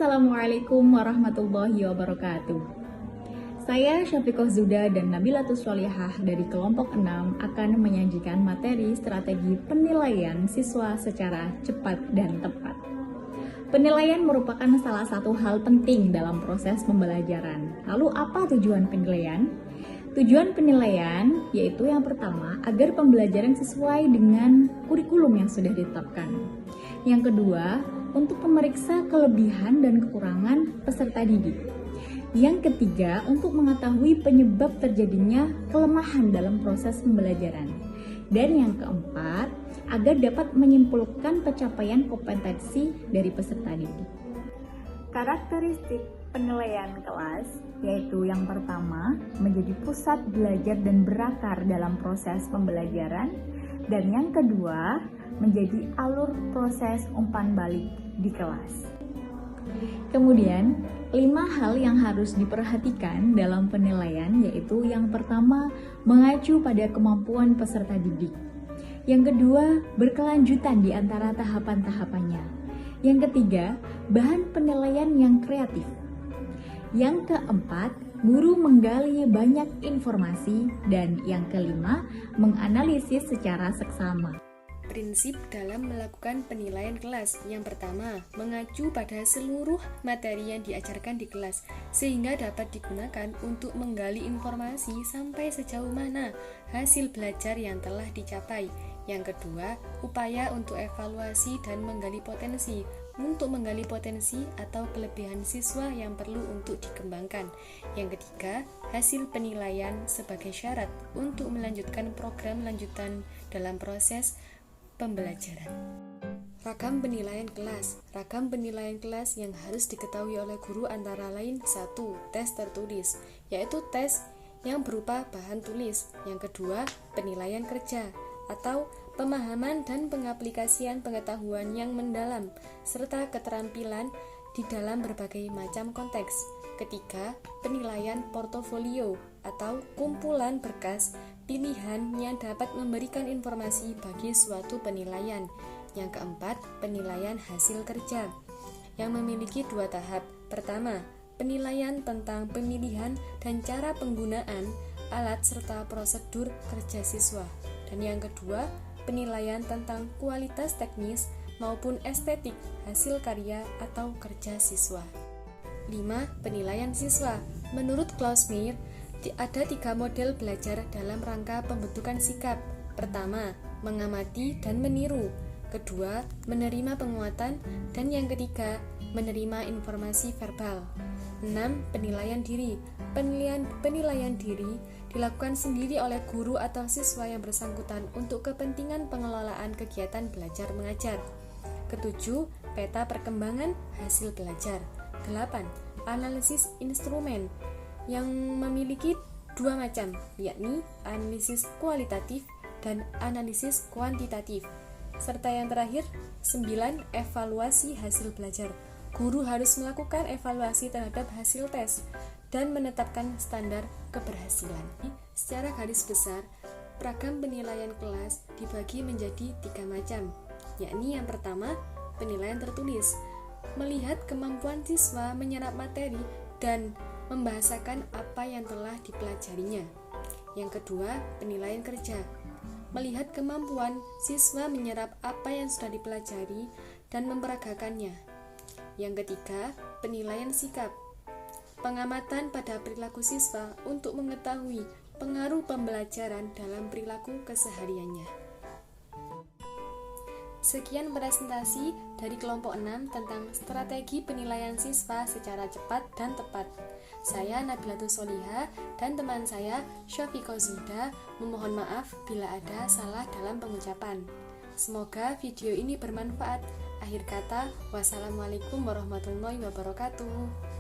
Assalamualaikum warahmatullahi wabarakatuh. Saya Syafiqah Zuda dan Nabilatus Sholihah dari kelompok 6 akan menyajikan materi strategi penilaian siswa secara cepat dan tepat. Penilaian merupakan salah satu hal penting dalam proses pembelajaran. Lalu apa tujuan penilaian? Tujuan penilaian yaitu yang pertama, agar pembelajaran sesuai dengan kurikulum yang sudah ditetapkan. Yang kedua, untuk memeriksa kelebihan dan kekurangan peserta didik. Yang ketiga, untuk mengetahui penyebab terjadinya kelemahan dalam proses pembelajaran. Dan yang keempat, agar dapat menyimpulkan pencapaian kompetensi dari peserta didik. Karakteristik penilaian kelas yaitu yang pertama, menjadi pusat belajar dan berakar dalam proses pembelajaran. Dan yang kedua, menjadi alur proses umpan balik di kelas. Kemudian, 5 hal yang harus diperhatikan dalam penilaian yaitu yang pertama, mengacu pada kemampuan peserta didik. Yang kedua, berkelanjutan di antara tahapan-tahapannya. Yang ketiga, bahan penilaian yang kreatif. Yang keempat, guru menggali banyak informasi. Dan yang kelima, menganalisis secara seksama. Prinsip dalam melakukan penilaian kelas. Yang pertama, mengacu pada seluruh materi yang diajarkan di kelas, sehingga dapat digunakan untuk menggali informasi sampai sejauh mana hasil belajar yang telah dicapai. Yang kedua, upaya untuk evaluasi dan menggali potensi, untuk menggali potensi atau kelebihan siswa yang perlu untuk dikembangkan. Yang ketiga, hasil penilaian sebagai syarat untuk melanjutkan program lanjutan dalam proses pembelajaran. Ragam penilaian kelas. Ragam penilaian kelas yang harus diketahui oleh guru antara lain 1. Tes tertulis, yaitu tes yang berupa bahan tulis. Yang kedua, penilaian kerja atau pemahaman dan pengaplikasian pengetahuan yang mendalam serta keterampilan di dalam berbagai macam konteks. Ketiga, penilaian portofolio atau kumpulan berkas pilihan yang dapat memberikan informasi bagi suatu penilaian. Yang keempat, penilaian hasil kerja yang memiliki 2 tahap. Pertama, penilaian tentang pemilihan dan cara penggunaan alat serta prosedur kerja siswa. Dan yang kedua, penilaian tentang kualitas teknis maupun estetik hasil karya atau kerja siswa. 5. Penilaian siswa. Menurut Klaus Meyer, ada 3 model belajar dalam rangka pembentukan sikap. Pertama, mengamati dan meniru. Kedua, menerima penguatan. Dan yang ketiga, menerima informasi verbal. 6. Penilaian diri. Penilaian diri dilakukan sendiri oleh guru atau siswa yang bersangkutan untuk kepentingan pengelolaan kegiatan belajar mengajar. Ketujuh, peta perkembangan hasil belajar. 8. Analisis instrumen yang memiliki 2 macam, yakni analisis kualitatif dan analisis kuantitatif. Serta yang terakhir, 9. Evaluasi hasil belajar. Guru harus melakukan evaluasi terhadap hasil tes dan menetapkan standar keberhasilan. Secara garis besar, ragam penilaian kelas dibagi menjadi 3 macam, yakni yang pertama, penilaian tertulis, melihat kemampuan siswa menyerap materi dan membahasakan apa yang telah dipelajarinya. Yang kedua, penilaian kerja, melihat kemampuan siswa menyerap apa yang sudah dipelajari dan memperagakannya. Yang ketiga, penilaian sikap, pengamatan pada perilaku siswa untuk mengetahui pengaruh pembelajaran dalam perilaku kesehariannya. Sekian presentasi dari kelompok 6 tentang strategi penilaian siswa secara cepat dan tepat. Saya Nabilatus Sholihah dan teman saya Syafiqah Zuda memohon maaf bila ada salah dalam pengucapan. Semoga video ini bermanfaat. Akhir kata, wassalamualaikum warahmatullahi wabarakatuh.